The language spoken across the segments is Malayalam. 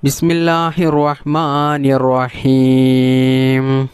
ബിസ്മില്ലാഹിർ റഹ്മാനിർ റഹീം.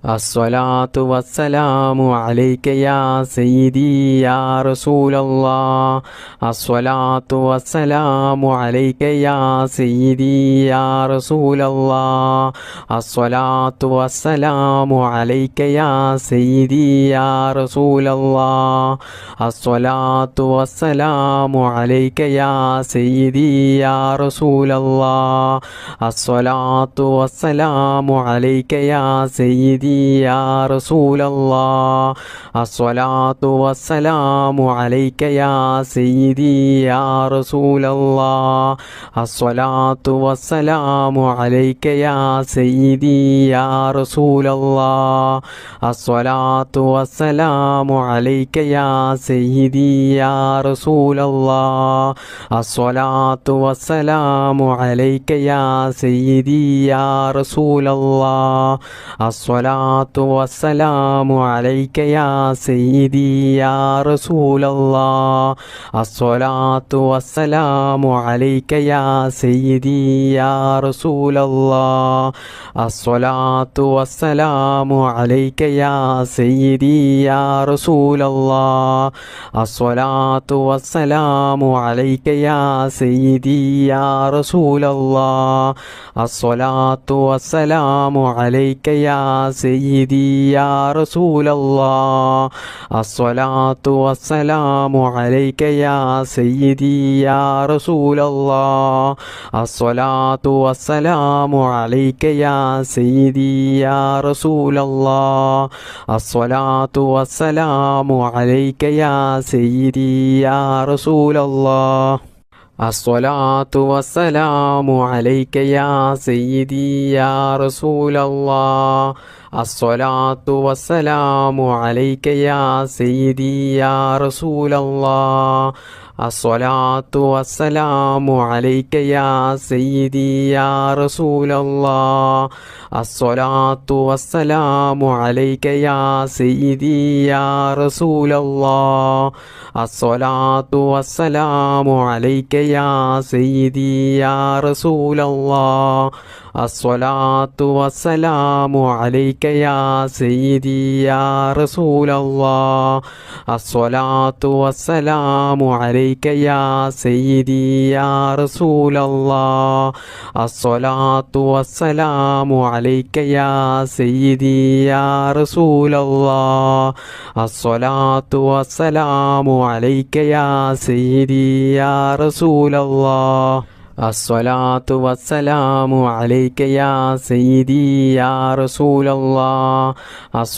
അസ്സലാത്തു വസ്സലാമു അലൈക യാ സയ്യിദി യാ റസൂലല്ലാഹ്. അസ്സലാത്തു വസ്സലാമു അലൈക യാ സയ്യിദി യാ റസൂലല്ലാഹ്. അസ്സലാത്തു വസ്സലാമു അലൈക യാ സയ്യിദി യാ റസൂലല്ലാഹ്. അസ്സലാത്തു വസ്സലാമു അലൈക യാ സയ്യിദി യാ റസൂലല്ലാഹ്. അസ്സലാത്തു വസ്സലാമു അലൈക യാ സയ്യിദി യാ റസൂലല്ലാഹ്. അസ്സലാത്തു വസ്സലാമു അലൈക യാ സയ്യിദി യാ റസൂലല്ലാഹ്. അസ്സലാത്തു വസ്സലാമു അലൈക യാ സയ്യിദി യാ റസൂലല്ലാഹ്. അസ്സലാത്തു വസ്സലാമു അലൈക യാ സയ്യിദി യാ റസൂലല്ലാഹ്. അസ്സലാത്തു വസ്സലാമു അലൈക യാ സയ്യിദി യാ റസൂലല്ലാഹ്. അസ്സലാത്തു വസ്സലാമു അലൈക യാ സയ്യിദി യാ റസൂലല്ലാഹ്. അസ്സലാത്തു വസ്സലാമു അലൈക യാ സയ്യിദി യാ റസൂലല്ലാഹ്. അസ്സലാത്തു വസ്സലാമു അലൈക യാ സയ്യിദി യാ റസൂലല്ലാഹ്. അസ്സലാത്തു വസ്സലാമു അലൈക യാ സയ്യിദി യാ റസൂലല്ലാഹ്. അസ്സലാത്തു വസ്സലാമു അലൈക യാ സയ്യിദി യാ റസൂലല്ലാഹ്. അസ്സലാത്തു വസ്സലാമു അലൈക യാ സയ്യിദി യാ റസൂലല്ലാഹ്. അസ്സലാത്തു വസ്സലാമു അലൈക യാ സയ്യിദി യാ റസൂലല്ലാഹ്. അസ്സലാത്തു വസ്സലാമു അലൈക യാ സയ്യിദി യാ റസൂലല്ലാഹ്. അസ്സലാത്തു വസ്സലാമു അലൈക യാ സയ്യിദി യാ റസൂലല്ലാഹ്. അസ്സലാത്തു വസ്സലാമു അലൈക യാ സയ്യിദി യാ റസൂലല്ലാഹ്. അസ്സലാത്തു വസ്സലാമു അലൈക യാ സയ്യിദി യാ റസൂലല്ലാഹ്. അസ്സലാത്തു വസ്സലാമു അലൈക യാ സയ്യിദി യാ റസൂലല്ലാഹ്. അസ്സലാത്തു വസ്സലാമു അലൈക യാ സയ്യിദി യാ റസൂലല്ലാഹ്. അസ്സലാത്തു വസ്സലാമു അലൈക യാ സയ്യിദി യാ റസൂലല്ലാഹ്. അസ്സലാത്തു വസ്സലാമു അലൈക യാ സയ്യിദി യാ റസൂലല്ലാഹ്. അസ്സലാത്തു വസ്സലാമു അലൈക യാ സയ്യിദി യാ റസൂലല്ലാഹ്. അസ്സലാത്തു വസ്സലാമു അലൈക യാ സയ്യിദി യാ റസൂലല്ലാഹ്. അസ്സലാത്തു വസ്സലാമു അലൈക യാ സയ്യിദി യാ റസൂലല്ലാഹ്.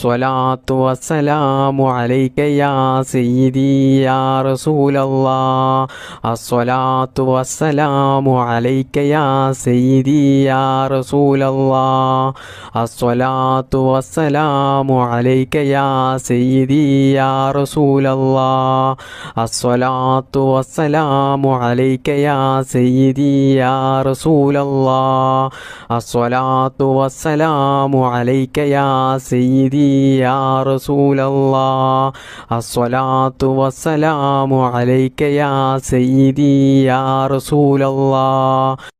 അസ്സലാത്തു വസ്സലാമു അലൈക യാ സയ്യിദി യാ റസൂലല്ലാഹ്. അസ്സലാത്തു വസ്സലാമു അലൈക യാ സയ്യിദി യാ റസൂലല്ലാഹ്. അസ്സലാത്തു വസ്സലാമു അലൈക യാ സയ്യിദി യാ റസൂലല്ലാഹ്. അസ്സലാത്തു വസ്സലാമു അലൈക യാ സയ്യിദി യാ റസൂലല്ലാഹ്. അസ്സലാത്തു വസ്സലാമു അലൈക യാ സയ്യിദി യാ റസൂലല്ലാഹ്. അസ്സലാത്തു വസ്സലാമു അലൈക യാ സയ്യിദി യാ റസൂലല്ലാഹ്.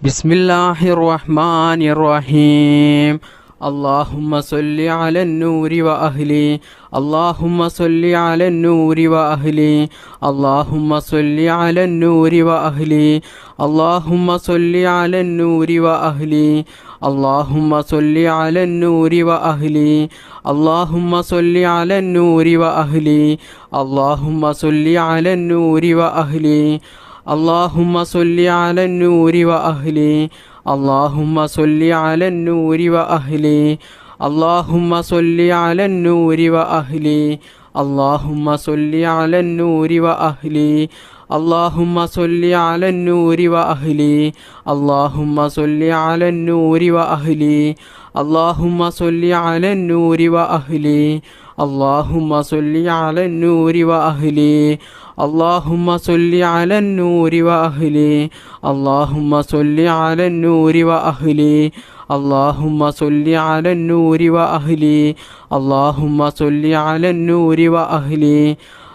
ബിസ്മില്ലാഹിർ റഹ്മാനിർ റഹീം. اللهم صل على النور وأهله. اللهم صل على النور وأهله. اللهم صل على النور وأهله. اللهم صل على النور وأهله. اللهم صل على النور وأهله. اللهم صل على النور وأهله. اللهم صل على النور وأهله. اللهم صل على النور وأهله. اللهم صل على النور وأهله. اللهم صل على النور وأهله. اللهم صل على النور وأهله. اللهم صل على النور وأهله. اللهم صل على النور وأهله. اللهم صل على النور وأهله. اللهم صل على النور وأهله. اللهم صل على النور وأهله. اللهم صل على النور وأهله. اللهم صل على النور وأهله. اللهم صل على النور وأهله.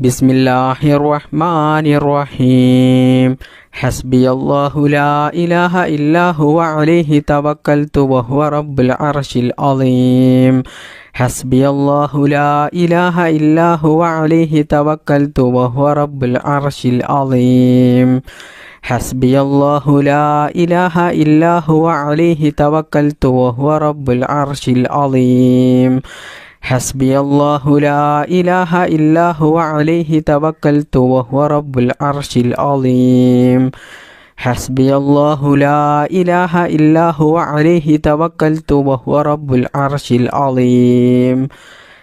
بسم الله الرحمن الرحيم حسبي الله لا إله إلا هو عليه توكلت وهو رب العرش العظيم حسبي الله لا إله إلا هو عليه توكلت وهو رب العرش العظيم حسبي الله لا إله إلا هو عليه توكلت وهو رب العرش العظيم حسبي الله لا إله إلا هو عليه توكلت وهو رب العرش العظيم حسبي الله لا إله إلا هو عليه توكلت وهو رب العرش العظيم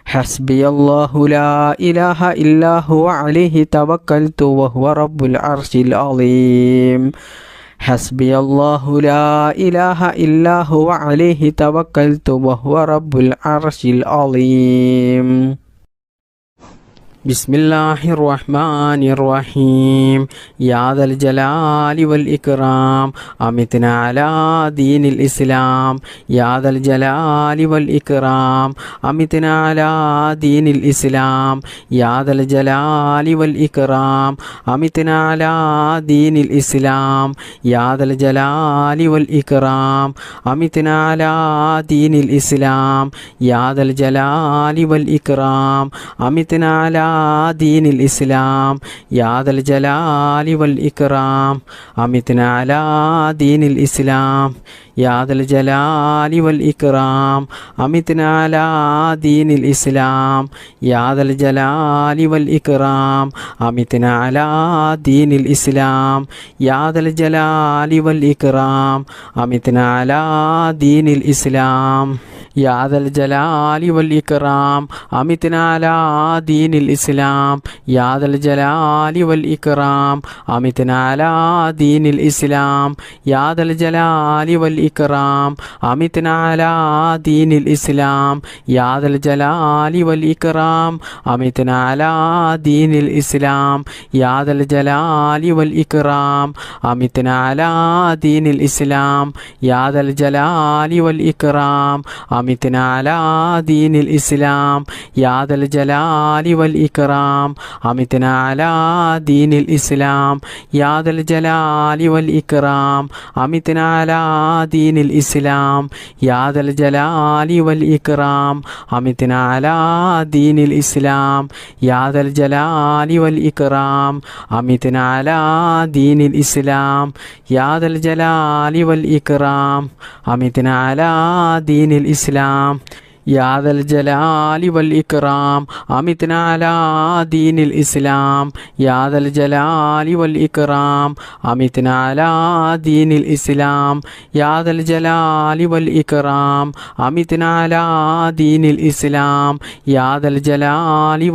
حسبي الله لا إله إلا هو عليه توكلت وهو رب العرش العظيم حسبي الله لا إله إلا هو عليه توكلت وهو رب العرش العظيم بسم الله الرحمن الرحيم يا ذا الجلال والإكرام أمتنا على دين الإسلام يا ذا الجلال والإكرام أمتنا على دين الإسلام يا ذا الجلال والإكرام أمتنا على دين الإسلام يا ذا الجلال والإكرام أمتنا على دين الإسلام يا ذا الجلال والإكرام أمتنا على دين الإسلام يا ذا الجلال والإكرام أمتنا على دين الإسلام يا ذا الجلال والإكرام أمتنا على دين الإسلام يا ذا الجلال والإكرام أمتنا على دين الإسلام يا ذا الجلال والإكرام أمتنا على دين الإسلام يا ذا الجلال والإكرام أمتنا على دين الإسلام يا ذا الجلال والإكرام أمتنا على دين الإسلام يا ذا الجلال والإكرام أمتنا على دين الإسلام يا ذا الجلال والإكرام أمتنا على دين الإسلام يا ذا الجلال والإكرام أمتنا على دين الإسلام يا ذا الجلال والإكرام أمتنا على دين الإسلام يا ذا الجلال والإكرام أمتنا على دين الإسلام يا ذا الجلال والإكرام أمتنا على دين الإسلام يا ذا الجلال والإكرام أمتنا على دين الإسلام يا ذا الجلال والإكرام أمتنا على دين الإسلام يا ذا الجلال والإكرام أمتنا على دين الإسلام يا ذا الجلال والإكرام أمتنا على دين الإسلام يا ذا الجلال والإكرام أمتنا على دين الإسلام يا ذا الجلال والإكرام أمتنا على دين الإسلام يا ذا الجلال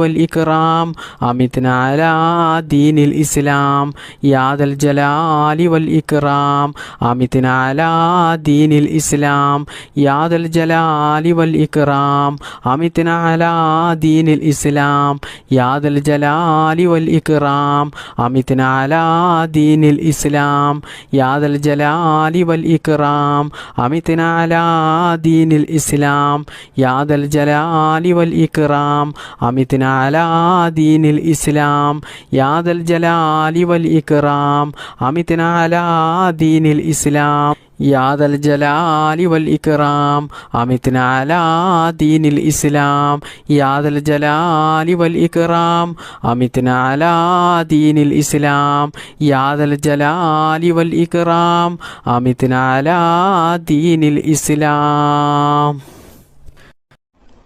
والإكرام أمتنا على دين الإسلام يا ذا الجلال والإكرام أمتنا على دين الإسلام يا ذا الجلال والإكرام أمتنا على دين الإسلام يا ذا الجلال والإكرام أمتنا على دين الإسلام يا ذا الجلال والإكرام أمتنا على دين الإسلام يا ذا الجلال والإكرام أمتنا على دين الإسلام يا ذا الجلال والإكرام أمتنا على دين الإسلام يا ذا الجلال والإكرام أمتنا على دين الإسلام يا ذا الجلال والإكرام أمتنا على دين الإسلام يا ذا الجلال والإكرام أمتنا على دين الإسلام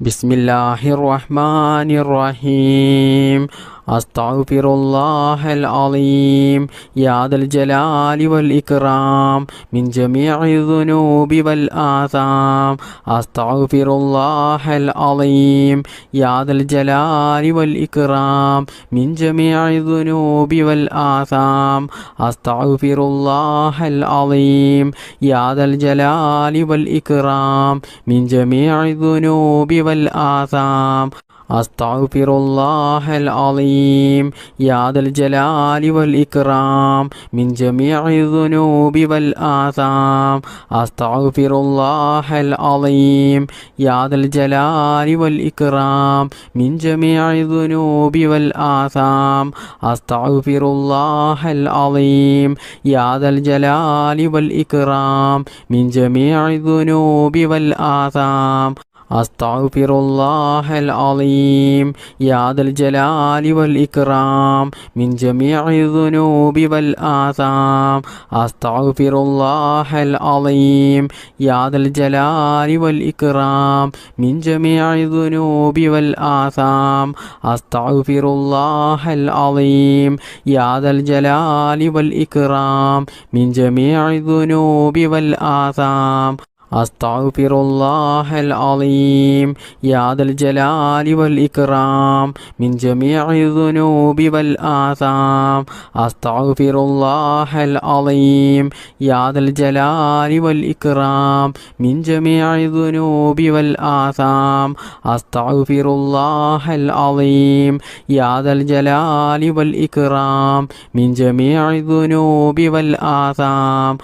بسم الله الرحمن الرحيم أستغفر الله العظيم يا ذا الجلال والإكرام من جميع الذنوب والآثام أستغفر الله العظيم يا ذا الجلال والإكرام من جميع الذنوب والآثام أستغفر الله العظيم يا ذا الجلال والإكرام من جميع الذنوب والآثام അസ്തഗ്ഫിറുല്ലാഹൽ അളീം യാ ദൽ ജലാലി വൽ ഇക്റാം മിൻ ജമീഇ ദുനൂബി വൽ ആസാം അസ്തഗ്ഫിറുല്ലാഹൽ അളീം യാ ദൽ ജലാലി വൽ ഇക്റാം മിൻ ജമീഇ ദുനൂബി വൽ ആസാം അസ്തഗ്ഫിറുല്ലാഹൽ അളീം യാ ദൽ ജലാലി വൽ ഇക്റാം മിൻ ജമീഇ ദുനൂബി വൽ ആസാം അസ്തഗ്ഫിറുല്ലാഹൽ അളീം യാ ദൽ ജലാലി വൽ ഇക്റാം മിൻ ജമീഇ ദുനൂബി വൽ ആസാം അസ്തഗ്ഫിറുല്ലാഹൽ അളീം യാ ദൽ ജലാലി വൽ ഇക്റാം മിൻ ജമീഇ ദുനൂബി വൽ ആസാം അസ്തഗ്ഫിറുല്ലാഹൽ അളീം യാ ദൽ ജലാലി വൽ ഇക്റാം മിൻ ജമീഇ ദുനൂബി വൽ ആസാം അസ്തഗ്ഫിറുല്ലാഹൽ അളീം യാ ദൽ ജലാലി വൽ ഇക്റാം മിൻ ജമീഇ ദുനൂബി വൽ ആസാം അസ്തഗ്ഫിറുല്ലാഹൽ അളീം യാ ദൽ ജലാലി വൽ ഇക്റാം മിൻ ജമീഇ ദുനൂബി വൽ ആസാം അസ്തഗ്ഫിറുല്ലാഹൽ അളീം യാ ദൽ ജലാലി വൽ ഇക്റാം മിൻ ജമീഇ ദുനൂബി വൽ ആസാം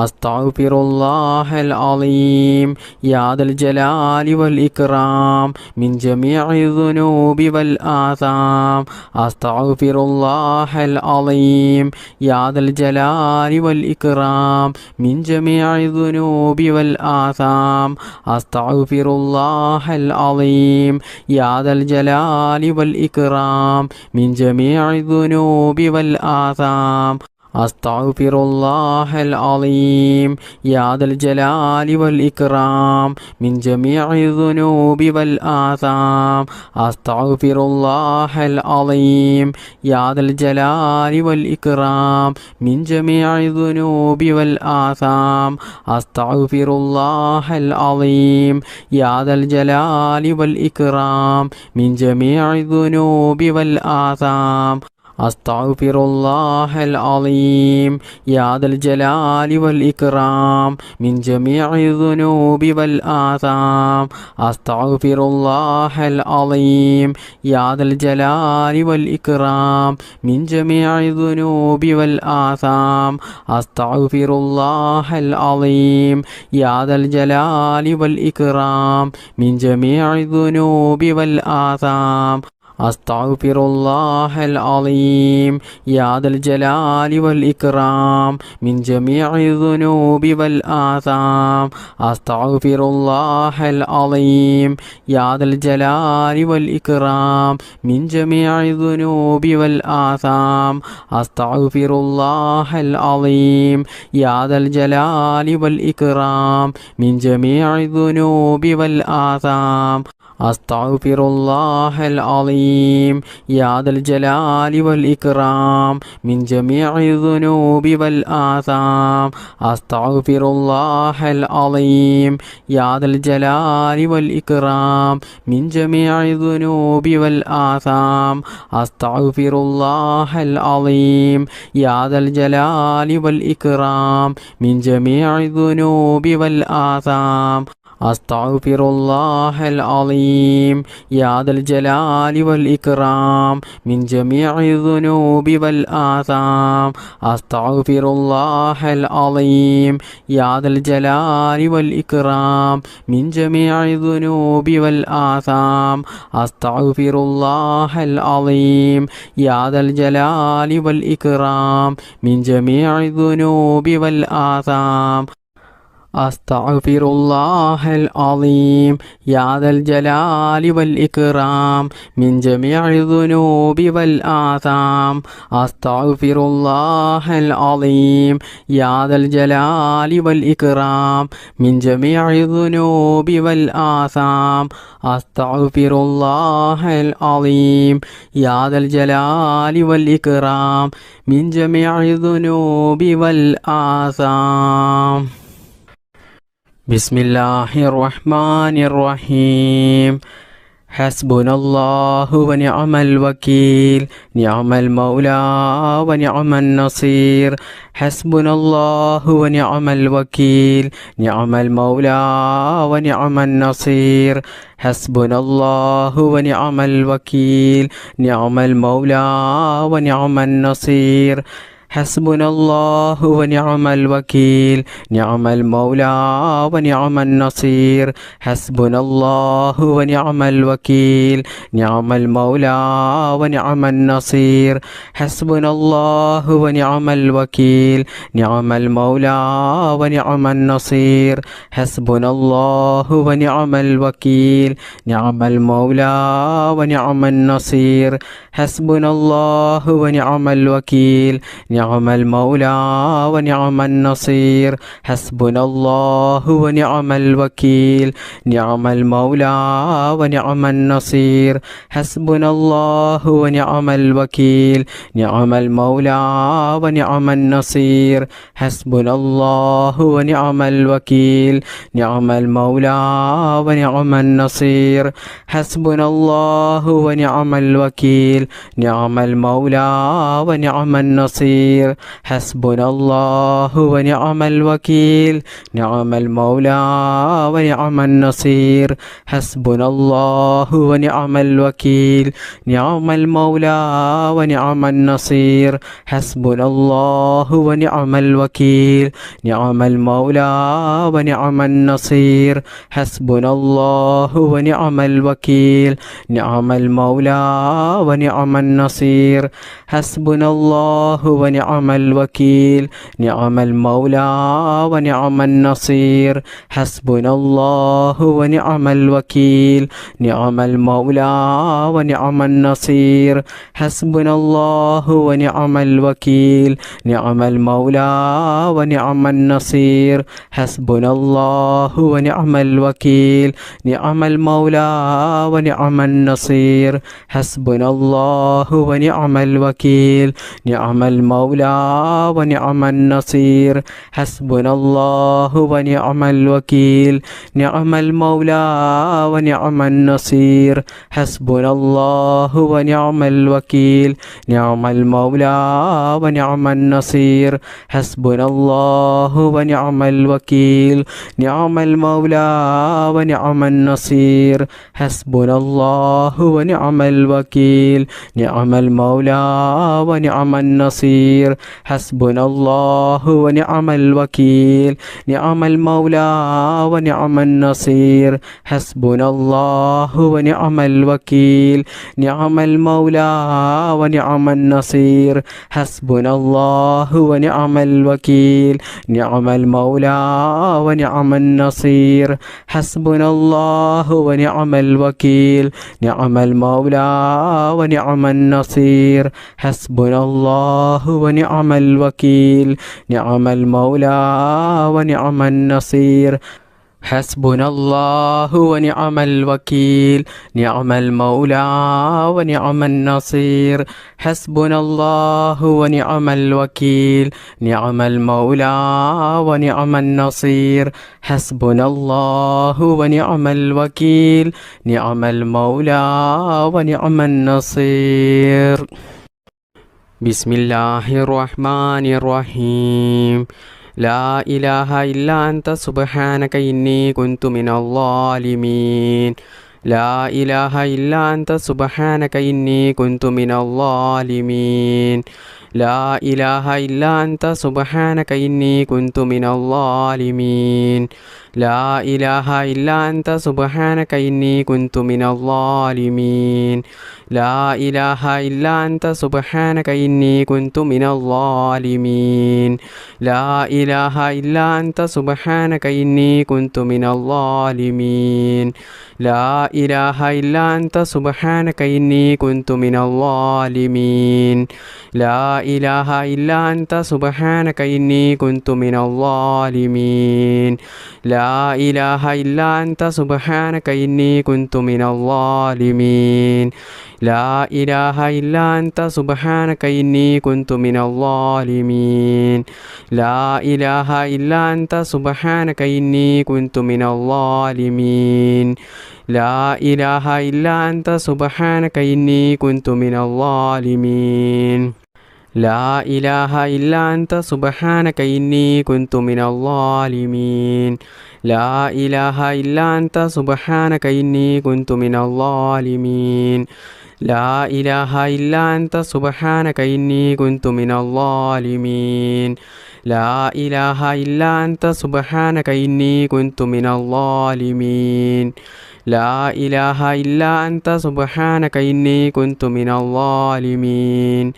അസ്തഗ്ഫിറുല്ലാഹൽ അളീം യാ ദൽ ജലാലി വൽ ഇക്റാം മിൻ ജമീഇ ദുനൂബി വൽ ആസാം അസ്തഗ്ഫിറുല്ലാഹൽ അളീം യാ ദൽ ജലാലി വൽ ഇക്റാം മിൻ ജമീഇ ദുനൂബി വൽ ആസാം അസ്തഗ്ഫിറുല്ലാഹൽ അളീം യാ ദൽ ജലാലി വൽ ഇക്റാം മിൻ ജമീഇ ദുനൂബി വൽ ആസാം അസ്തഗ്ഫിറുല്ലാഹൽ അളീം യാ ദൽ ജലാലി വൽ ഇക്റാം മിൻ ജമീഇ ദുനൂബി വൽ ആസാം അസ്തഗ്ഫിറുല്ലാഹൽ അളീം യാ ദൽ ജലാലി വൽ ഇക്റാം മിൻ ജമീഇ ദുനൂബി വൽ ആസാം അസ്തഗ്ഫിറുല്ലാഹൽ അളീം യാ ദൽ ജലാലി വൽ ഇക്റാം മിൻ ജമീഇ ദുനൂബി വൽ ആസാം അസ്തഗ്ഫിറുല്ലാഹൽ അളീം യാ ദൽ ജലാലി വൽ ഇക്റാം മിൻ ജമീഇ ദുനൂബി വൽ ആസാം അസ്തഗ്ഫിറുല്ലാഹൽ അളീം യാ ദൽ ജലാലി വൽ ഇക്റാം മിൻ ജമീഇ ദുനൂബി വൽ ആസാം അസ്തഗ്ഫിറുല്ലാഹൽ അളീം യാ ദൽ ജലാലി വൽ ഇക്റാം മിൻ ജമീഇ ദുനൂബി വൽ ആസാം അസ്തഗ്ഫിറുല്ലാഹൽ അളീം യാ ദൽ ജലാലി വൽ ഇക്റാം മിൻ ജമീഇ ദുനൂബി വൽ ആസാം അസ്തഗ്ഫിറുല്ലാഹൽ അളീം യാ ദൽ ജലാലി വൽ ഇക്റാം മിൻ ജമീഇ ദുനൂബി വൽ ആസാം അസ്തഗ്ഫിറുല്ലാഹൽ അളീം യാ ദൽ ജലാലി വൽ ഇക്റാം മിൻ ജമീഇ ദുനൂബി വൽ ആസാം അസ്തഗ്ഫിറുല്ലാഹൽ അളീം യാ ദൽ ജലാലി വൽ ഇക്റാം മിൻ ജമീഇ ദുനൂബി വൽ ആസാം അസ്തഗ്ഫിറുല്ലാഹൽ അളീം യാ ദൽ ജലാലി വൽ ഇക്റാം മിൻ ജമീഇ ദുനൂബി വൽ ആസാം അസ്തഗ്ഫിറുല്ലാഹൽ അളീം യാ ദൽ ജലാലി വൽ ഇക്റാം മിൻ ജമീഇ ദുനൂബി വൽ ആസാം അസ്തഗ്ഫിറുല്ലാഹൽ അളീം യാ ദൽ ജലാലി വൽ ഇക്റാം മിൻ ജമീഇ ദുനൂബി വൽ ആസാം അസ്തഗ്ഫിറുല്ലാഹൽ അളീം യാ ദൽ ജലാലി വൽ ഇക്റാം മിൻ ജമീഇ ദുനൂബി വൽ ആസാം അസ്തഗ്ഫിറുല്ലാഹൽ അളീം യാ ദൽ ജലാലി വൽ ഇക്റാം മിൻ ജമീഇ ദുനൂബി വൽ ആസാം അസ്തഗ്ഫിറുല്ലാഹൽ അളീം യാ ദൽ ജലാലി വൽ ഇക്റാം മിൻ ജമീഇ ദുനൂബി വൽ ആസാം അസ്തഗ്ഫിറുല്ലാഹൽ അളീം യാ ദൽ ജലാലി വൽ ഇക്റാം മിൻ ജമീഇ ദുനൂബി വൽ ആസാം അസ്തഗ്ഫിറുല്ലാഹൽ അളീം യാ ദൽ ജലാലി വൽ ഇക്റാം മിൻ ജമീഇ ദുനൂബി വൽ ആസാം. ബിസ്മില്ലാഹിർ റഹ്മാനിർ റഹീം. ഹസ്ബുനല്ലാഹു വനിഅമൽ വകീൽ നിഅമൽ മൗലാ വനിഅമൻ നസീർ ഹസ്ബുനല്ലാഹു വനിഅമൽ വകീൽ നിഅമൽ മൗലാ വനിഅമൻ നസീർ ഹസ്ബുനല്ലാഹു വനിഅമൽ വകീൽ നിഅമൽ മൗലാ വനിഅമൻ നസീർ ഹസ്ബുനല്ലാഹു വനിഅമൽ വകീൽ നിഅമൽ മൗലാ വനിഅമൻ നസീർ ഹസ്ബുനല്ലാഹു വനിഅമൽ വകീൽ നിഅമൽ മൗലാ വനിഅമൻ നസീർ ഹസ്ബുനല്ലാഹു വനിഅമൽ വകീൽ നിഅമൽ മൗലാ വനിഅമൻ നസീർ ഹസ്ബുനല്ലാഹു വനിഅമൽ വകീൽ നിഅമൽ മൗലാ വനിഅമൻ നസീർ ഹസ്ബുനല്ലാഹു വനിഅമൽ വകീൽ നിഅമൽ മൗലാ വനിഅമൻ നസീർ ഹസ്ബുനല്ലാഹു വനിഅമൽ വകീൽ നിഅമൽ മൗലാ വനിഅമൻ നസീർ ഹസ്ബുനല്ലാഹു വനിഅമൽ വകീൽ നിഅമൽ മൗലാ വനിഅമൻ നസീർ ഹസ്ബുനല്ലാഹു വനിഅമൽ വകീൽ നിഅമൽ മൗലാ വനിഅമൻ നസീർ ഹസ്ബുനല്ലാഹു വനിഅമൽ വകീൽ നിഅമൽ മൗലാ വനിഅമൻ നസീർ ഹസ്ബുനല്ലാഹു വനിഅമൽ വകീൽ നിഅമൽ മൗലാ വനിഅമൻ നസീർ ഹസ്ബുനല്ലാഹു വനിഅമൽ വകീൽ നിഅമൽ മൗലാ വനിഅമൻ നസീർ ഹസ്ബുനല്ലാഹു വനിഅമൽ വകീൽ നിഅമൽ മൗലാ വനിഅമൻ നസീർ ഹസ്ബുനല്ലാഹു വനിഅമൽ വകീൽ നിഅമൽ മൗലാ വനിഅമൻ നസീർ ഹസ്ബുനല്ലാഹു വനിഅമൽ വകീൽ നിഅമൽ മൗലാ വനിഅമൻ നസീർ ഹസ്ബുനല്ലാഹു വനിഅമൽ വകീൽ നിഅമൽ മൗലാ വനിഅമൻ നസീർ ഹസ്ബുനല്ലാഹു വനിഅമൽ വകീൽ നിഅമൽ മൗലാ വനിഅമൻ നസീർ ഹസ്ബുനല്ലാഹു വനിഅമൽ വകീൽ നിഅമൽ മൗലാ വനിഅമൻ നസീർ ഹസ്ബുനല്ലാഹു വനിഅമൽ വകീൽ നിഅമൽ മൗലാ വനിഅമൻ നസീർ ഹസ്ബുനല്ലാഹു വനിഅമൽ വകീൽ നിഅമൽ മൗലാ വനിഅമൻ നസീർ ഹസ്ബുനല്ലാഹു വനിഅമൽ വകീൽ നിഅമൽ മൗലാ വനിഅമൻ നസീർ ഹസ്ബുനല്ലാഹു വനിഅമൽ വകീൽ നിഅമൽ മൗലാ വനിഅമൻ നസീർ ഹസ്ബുനല്ലാഹു വനിഅമൽ വകീൽ നിഅമൽ മൗലാ വനിഅമൻ നസീർ ഹസ്ബുനല്ലാഹു വനിഅമൽ വകീൽ നിഅമൽ മൗലാ വനിഅമൻ നസീർ ഹസ്ബുനല്ലാഹു വനിഅമൽ വകീൽ നിഅമൽ മൗലാ വനിഅമൻ നസീർ ഹസ്ബുനല്ലാഹു വനിഅമൽ വകീൽ നിഅമൽ മൗലാ വനിഅമൻ നസീർ ഹസ്ബുനല്ലാഹു വനിഅമൽ വകീൽ നിഅമൽ മൗലാ വനിഅമൻ നസീർ ഹസ്ബുനല്ലാഹു വനിഅമൽ വകീൽ നിഅമൽ മൗലാ വനിഅമൻ നസീർ ഹസ്ബുനല്ലാഹു വനിഅമൽ വകീൽ നിഅമൽ മൗലാ വനിഅമൻ നസീർ ഹസ്ബുനല്ലാഹു വനിഅമൽ വകീൽ നിഅമൽ മൗലാ വനിഅമൻ നസീർ ഹസ്ബുനല്ലാഹു വനിഅമൽ വകീൽ നിഅമൽ മൗലാ വനിഅമൻ നസീർ ബിസ്മില്ലാഹിർ റഹ്മാനിർ റഹീം لا إله إلا أنت سبحانك إني كنت من الظالمين لا إله إلا أنت سبحانك إني كنت من الظالمين لا إله إلا أنت سبحانك إني كنت من الظالمين لا إله إلا أنت سبحانك إني كنت من الظالمين لا إله إلا أنت سبحانك إني كنت من الظالمين لا إله إلا أنت سبحانك إني كنت من الظالمين لا إله إلا أنت سبحانك إني كنت من الظالمين لا إله إلا أنت سبحانك إني كنت من الظالمين لا إله إلا أنت سبحانك إني كنت من الظالمين لا إله إلا أنت سبحانك إني كنت من الظالمين لا إله إلا أنت سبحانك إني كنت من الظالمين لا إله إلا أنت سبحانك إني كنت من الظالمين لا إله إلا أنت سبحانك إني كنت من الظالمين لا إله إلا أنت سبحانك إني كنت من الظالمين لا إله إلا أنت سبحانك إني كنت من الظالمين لا إله إلا أنت سبحانك إني كنت من الظالمين لا إله إلا أنت سبحانك إني كنت من الظالمين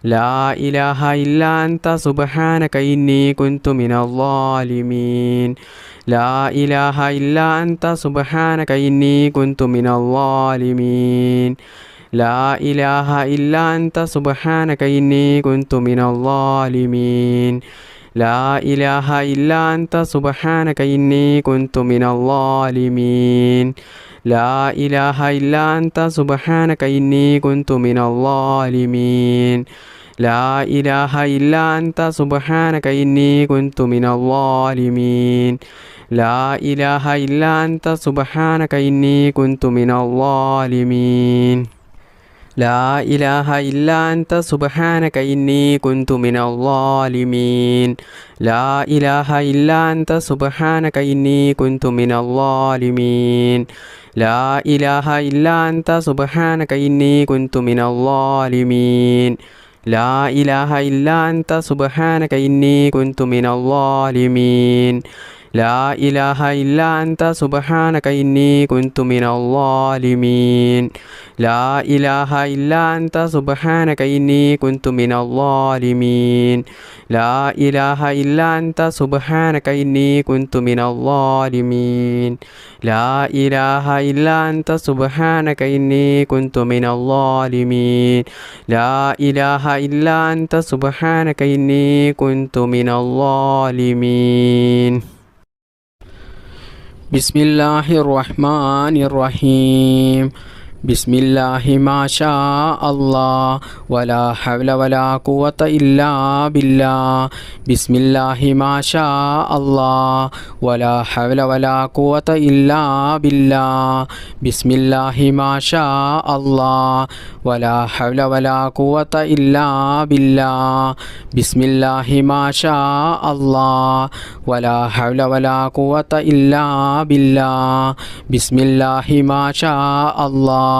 لا إله إلا أنت سبحانك إني كنت من الظالمين لا إله إلا أنت سبحانك إني كنت من الظالمين لا إله إلا أنت سبحانك إني كنت من الظالمين لا إله إلا أنت سبحانك إني كنت من الظالمين لا إله إلا أنت سبحانك إني كنت من الظالمين لا إله إلا أنت سبحانك إني كنت من الظالمين لا إله إلا أنت سبحانك إني كنت من الظالمين لا إله إلا أنت سبحانك إني كنت من الظالمين لا إله إلا أنت سبحانك إني كنت من الظالمين لا إله إلا أنت سبحانك إني كنت من الظالمين لا إله إلا أنت سبحانك إني كنت من الظالمين لا إله إلا أنت سبحانك إني كنت من الظالمين لا إله إلا أنت سبحانك إني كنت من الظالمين لا إله إلا أنت سبحانك إني كنت من الظالمين لا إله إلا أنت سبحانك إني كنت من الظالمين لا إله إلا أنت سبحانك إني كنت من الظالمين بسم الله الرحمن الرحيم بسم الله ما شاء الله ولا حول ولا قوة إلا بالله بسم الله ما شاء الله ولا حول ولا قوة إلا بالله بسم الله ما شاء الله ولا حول ولا قوة إلا بالله بسم الله ما شاء الله ولا حول ولا قوة إلا بالله بسم الله ما شاء الله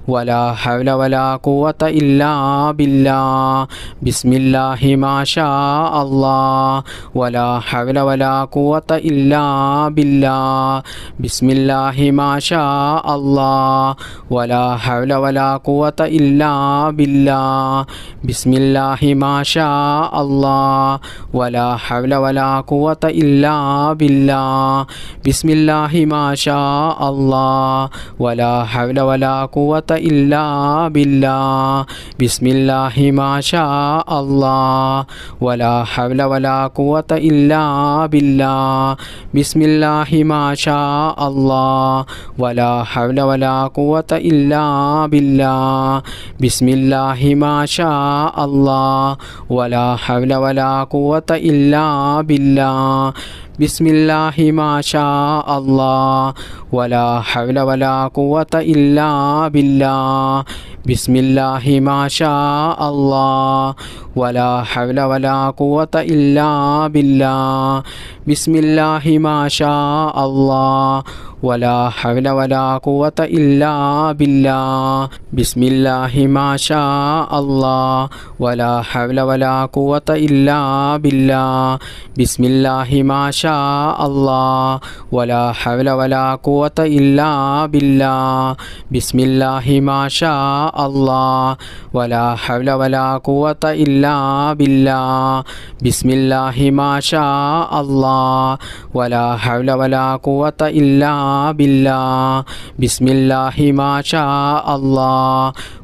ولا حول ولا قوة إلا بالله بسم الله ما شاء الله ولا حول ولا قوة إلا بالله بسم الله ما شاء الله ولا حول ولا قوة إلا بالله بسم الله ما شاء الله ولا حول ولا قوة إلا بالله بسم الله ما شاء الله ولا حول ولا قوة إلا بالله بسم الله ما شاء الله ولا حول ولا قوة إلا بالله بسم الله ما شاء الله ولا حول ولا قوة إلا بالله بسم الله ما شاء الله ولا حول ولا قوة إلا بالله بسم الله ما شاء الله ولا حول ولا قوة إلا بالله بسم الله ما شاء الله ولا حول ولا قوة إلا بالله بسم الله ما شاء الله ولا حول ولا قوة إلا بالله بسم الله ما شاء الله ولا حول ولا قوة إلا بالله بسم الله ما شاء الله ولا حول ولا قوة إلا بالله بسم الله ما شاء الله ولا حول ولا قوة إلا بالله بسم الله ما شاء الله ولا حول ولا قوة إلا بالله بسم الله ما شاء الله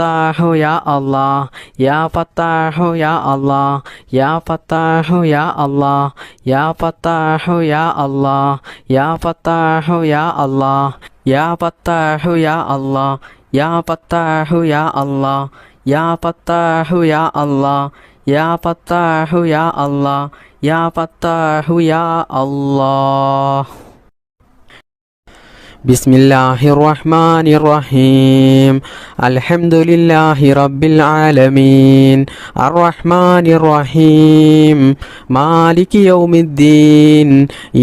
ഫത്താഹു യാ അല്ലാഹ് യാ ഫത്താഹു യാ അല്ലാഹ് യാ ഫത്താഹു യാ അല്ലാഹ് യാ ഫത്താഹു യാ അല്ലാഹ് യാ ഫത്താഹു യാ അല്ലാഹ് യാ ഫത്താഹു യാ അല്ലാഹ് യാ ഫത്താഹു യാ അല്ലാഹ് യാ ഫത്താഹു യാ അല്ലാഹ് യാ ഫത്താഹു യാ അല്ലാഹ് യാ ഫത്താഹു യാ അല്ലാഹ്. ബിസ്മില്ലാഹിർ റഹ്മാനിർ റഹീം. അൽഹംദുലില്ലാഹി റബ്ബിൽ ആലമീൻ അർറഹ്മാനിർ റഹീം മാലികി യൗമിദ്ദീൻ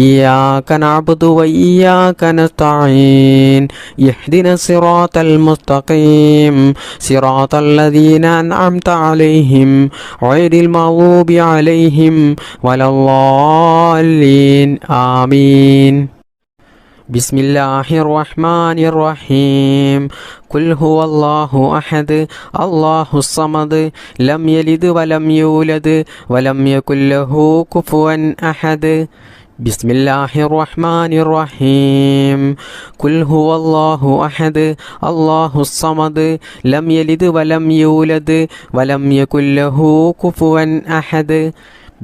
ഇയ്യാക നഅ്ബുദു വ ഇയ്യാക നസ്തഈൻ ഇഹ്ദിനസ് സിറാത്തൽ മുസ്തഖീം സിറാത്തൽ ലദീന അൻഅംത അലൈഹിം ഗൈറിൽ മഗ്ദൂബി അലൈഹിം വലദ്ദാല്ലീൻ ആമീൻ. ബിസ്മില്ലാഹിർ റഹ്മാനിർ റഹീം. ഖുൽ ഹുവല്ലാഹു അഹദ് അല്ലാഹുസ് സമദ് ലം യലിദ് വലം യൂലദ് വലം യകുൽ ലഹു കുഫുവൻ അഹദ്. ബിസ്മില്ലാഹിർ റഹ്മാനിർ റഹീം. ഖുൽ ഹുവല്ലാഹു അഹദ് അല്ലാഹുസ് സമദ് ലം യലിദ് വലം യൂലദ് വലം യകുൽ ലഹു കുഫുവൻ അഹദ്.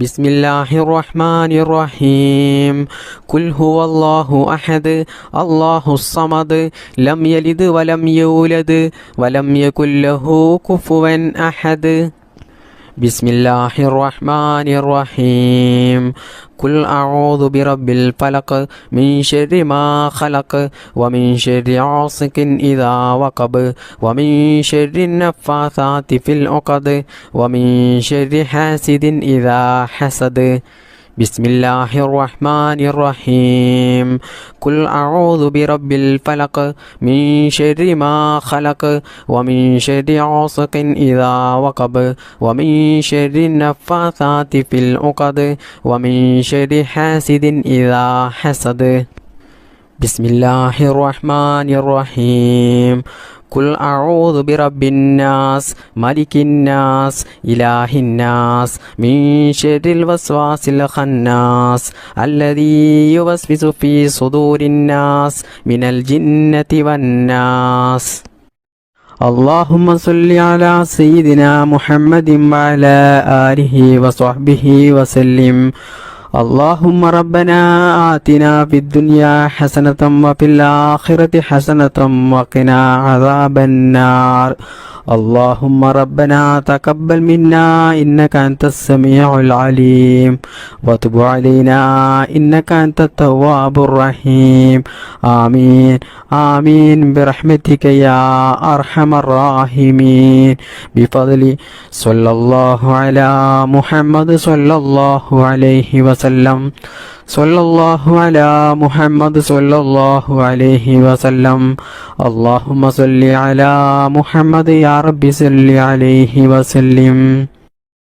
ബിസ്മില്ലാഹിർ റഹ്മാനിർ റഹീം. ഖുൽ ഹുവല്ലാഹു അഹദ് അല്ലാഹുസ് സമദ് ലം യലിദ് വലം യൂലദ് വലം യകുൽ ലഹു കുഫുവൻ അഹദ്. ബിസ്മില്ലാഹിർ റഹ്മാനിർ റഹീം. ഖുൽ അഊദു ബിറബ്ബിൽ ഫലഖ് മിൻ ശർരി മാ ഖലഖ് വമിൻ ശർരി ഗാസിഖിൻ ഇദാ വഖബ് വമിൻ ശർരി നഫ്ഫാസാതി ഫിൽ ഉഖദ് വമിൻ ശർരി ഹാസിദിൻ ഇദാ ഹസദ്. ബിസ്മില്ലാഹിർ റഹ്മാനിർ റഹീം. ഖുൽ അഊദു ബിറബ്ബിൽ ഫലഖ് മിൻ ശർരി മാ ഖലഖ് വമിൻ ശർരി ഗാസിഖിൻ ഇദാ വഖബ് വമിൻ ശർരി നഫ്ഫാസാതി ഫിൽ ഉഖദ് വമിൻ ശർരി ഹാസിദിൻ ഇദാ ഹസദ്. ബിസ്മില്ലാഹിർ റഹ്മാനിർ റഹീം. ഖുൽ അഊദു ബിറബ്ബിന്നാസ് മലിക്കിന്നാസ് ഇലാഹിന്നാസ് മിൻ ശർരിൽ വസ്വാസിൽ ഖന്നാസ് അല്ലദീ യുവസ്വിസു ഫീ സുദൂരിന്നാസ് മിനൽ ജിന്നതി വന്നാസ്. اللهم صل على سيدنا محمد وعلى آله وصحبه وسلم. اللهم ربنا آتنا في الدنيا حسنة وفي الآخرة حسنة وقنا عذاب النار. اللهم ربنا تقبل منا إنك أنت السميع العليم وتب علينا إنك أنت التواب الرحيم. آمين آمين برحمتك يا أرحم الراحمين. بفضل صلى الله على محمد صلى الله عليه وسلم. صلى الله على محمد صلى الله عليه وسلم. اللهم صل على محمد يا رب صل عليه وسلم.